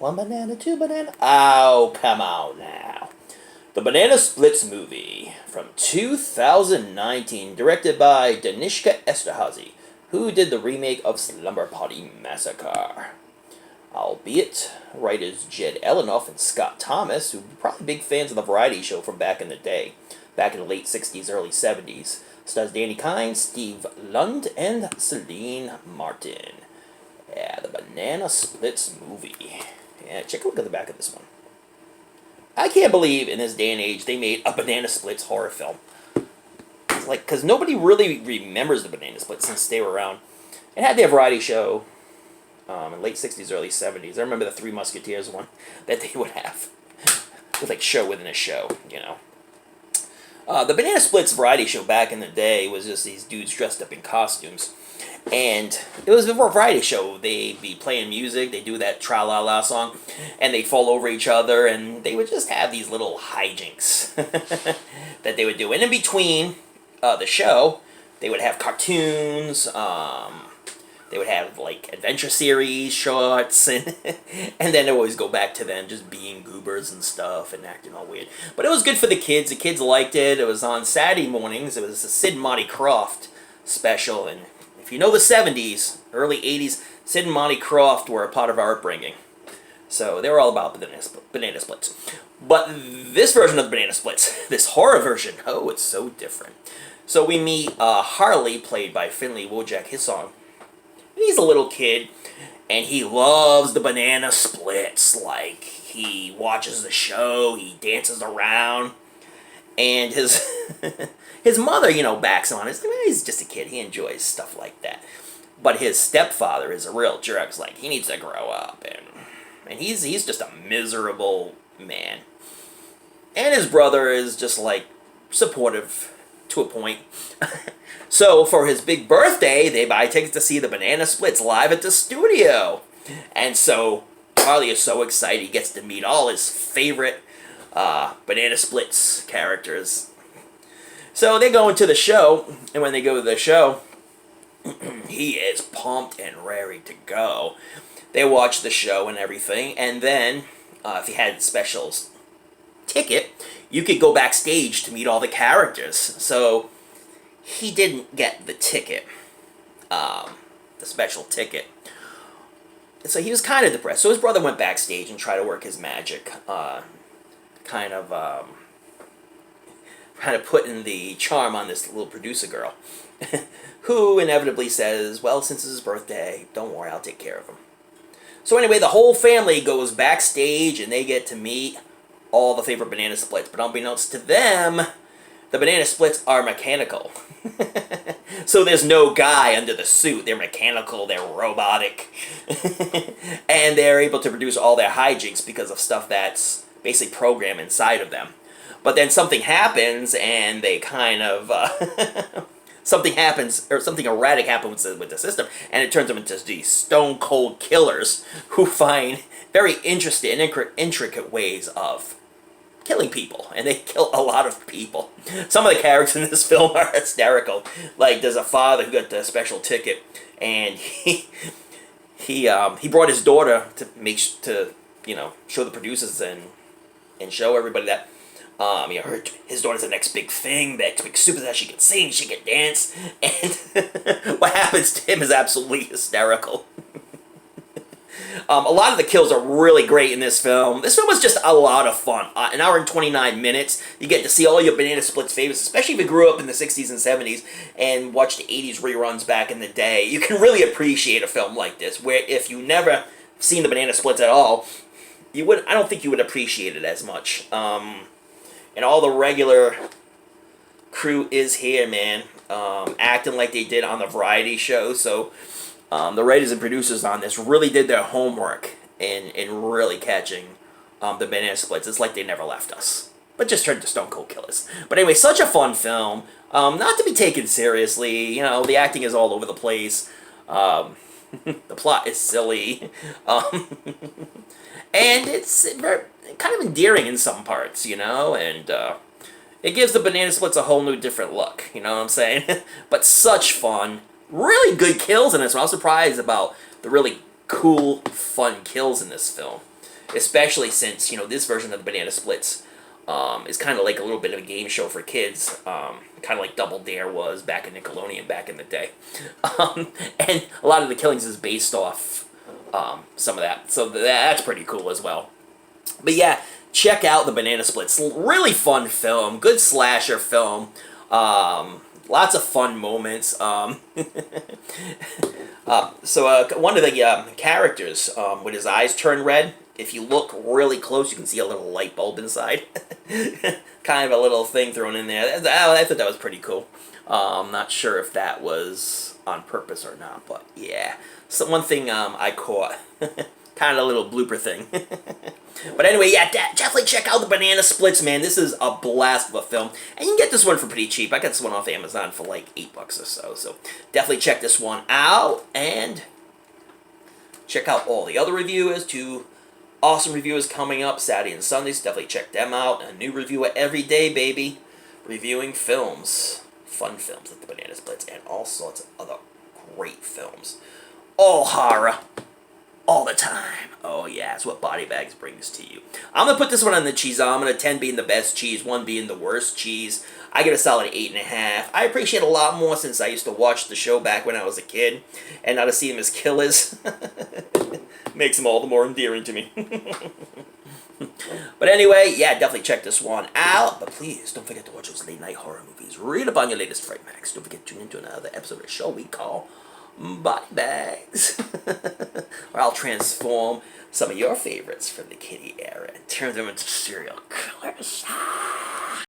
One banana, two banana. Oh, come on now. The Banana Splits movie from 2019, directed by Danishka Esterhazy, who did the remake of Slumber Party Massacre. Albeit, writers Jed Elenoff and Scott Thomas, who were probably big fans of the variety show from back in the day, back in the late 60s, early 70s. Stars Danny Kind, Steve Lund, and Celine Martin. Yeah, the Banana Splits movie. Yeah, check a look at the back of this one. I can't believe in this day and age they made a Banana Splits horror film. It's like, because nobody really remembers the Banana Splits since they were around. It had their variety show in late 60s, early 70s. I remember the Three Musketeers one that they would have. With like show within a show, you know. The Banana Splits variety show back in the day was just these dudes dressed up in costumes. And it was a variety show. They'd be playing music, they'd do that tra-la-la song, and they'd fall over each other, and they would just have these little hijinks that they would do. And in between the show, they would have cartoons, they would have, like, adventure series, shorts, and then it would always go back to them just being goobers and stuff and acting all weird. But it was good for the kids. The kids liked it. It was on Saturday mornings. It was a Sid and Marty Krofft special, and if you know the 70s, early 80s, Sid and Monty Krofft were a part of our upbringing. So they were all about Banana Splits. But this version of the Banana Splits, this horror version, oh, it's so different. So we meet Harley, played by Finley Wojak Hissong. He's a little kid, and he loves the Banana Splits. Like, he watches the show, he dances around, and his his mother, you know, backs him on. He's just a kid. He enjoys stuff like that. But his stepfather is a real jerk. It's like, he needs to grow up. And he's just a miserable man. And his brother is just, like, supportive to a point. So, for his big birthday, they buy tickets to see the Banana Splits live at the studio. And so, Charlie is so excited. He gets to meet all his favorite Banana Splits characters. So they go into the show, and when they go to the show, he is pumped and ready to go. They watch the show and everything, and then, if you had specials ticket, you could go backstage to meet all the characters. So he didn't get the ticket, the special ticket. So he was kind of depressed. So his brother went backstage and tried to work his magic, kind of putting the charm on this little producer girl, who inevitably says, well, since it's his birthday, don't worry, I'll take care of him. So anyway, the whole family goes backstage, and they get to meet all the favorite Banana Splits. But unbeknownst to them, the Banana Splits are mechanical. So there's no guy under the suit. They're mechanical, they're robotic. And they're able to produce all their hijinks because of stuff that's basically programmed inside of them. But then something happens, and they kind of, something happens, or something erratic happens with the system, and it turns them into these stone-cold killers who find very interesting and intricate ways of killing people, and they kill a lot of people. Some of the characters in this film are hysterical. Like, there's a father who got the special ticket, and he brought his daughter to show the producers and show everybody that his daughter's the next big thing, the next big superstar. She can sing, she can dance, and what happens to him is absolutely hysterical. A lot of the kills are really great in this film. This film was just a lot of fun. An hour and 29 minutes. You get to see all your Banana Splits favorites, especially if you grew up in the 60s and 70s and watched the 80s reruns back in the day. You can really appreciate a film like this, where if you never seen the Banana Splits at all, I don't think you would appreciate it as much. And all the regular crew is here, man, acting like they did on the variety show. So the writers and producers on this really did their homework in really catching the Banana Splits. It's like they never left us, but just turned to Stone Cold Killers. But anyway, such a fun film. Not to be taken seriously. You know, the acting is all over the place. The plot is silly. And it's very, kind of endearing in some parts, you know, and it gives the Banana Splits a whole new different look, you know what I'm saying? But such fun. Really good kills in this one. I was surprised about the really cool, fun kills in this film. especially since, this version of the Banana Splits is kind of like a little bit of a game show for kids, kind of like Double Dare was back in Nickelodeon back in the day. And a lot of the killings is based off some of that, so that's pretty cool as well. But yeah, check out the Banana Splits. Really fun film, good slasher film. Lots of fun moments. So one of the characters, with his eyes turned red, if you look really close, you can see a little light bulb inside. Kind of a little thing thrown in there. I thought that was pretty cool. I'm not sure if that was on purpose or not, but yeah. So one thing I caught, kind of a little blooper thing. But anyway, yeah, definitely check out the Banana Splits, man. This is a blast of a film. And you can get this one for pretty cheap. I got this one off Amazon for like $8 or so. So definitely check this one out. And check out all the other reviewers. 2 awesome reviewers coming up Saturday and Sunday. So definitely check them out. A new reviewer every day, baby. Reviewing films. Fun films like the Banana Splits. And all sorts of other great films. All horror. All the time. Oh yeah, that's what BodyBags brings to you. I'm going to put this one on the cheese. I'm going to 10 being the best cheese, 1 being the worst cheese. I get a solid 8.5. I appreciate a lot more since I used to watch the show back when I was a kid. And now to see them as killers makes them all the more endearing to me. But anyway, yeah, definitely check this one out. But please, don't forget to watch those late night horror movies. Read up on your latest Fright Max. Don't forget to tune into another episode of the show we call BodyBags. Where I'll transform some of your favorites from the kiddie era and turn them into serial killers.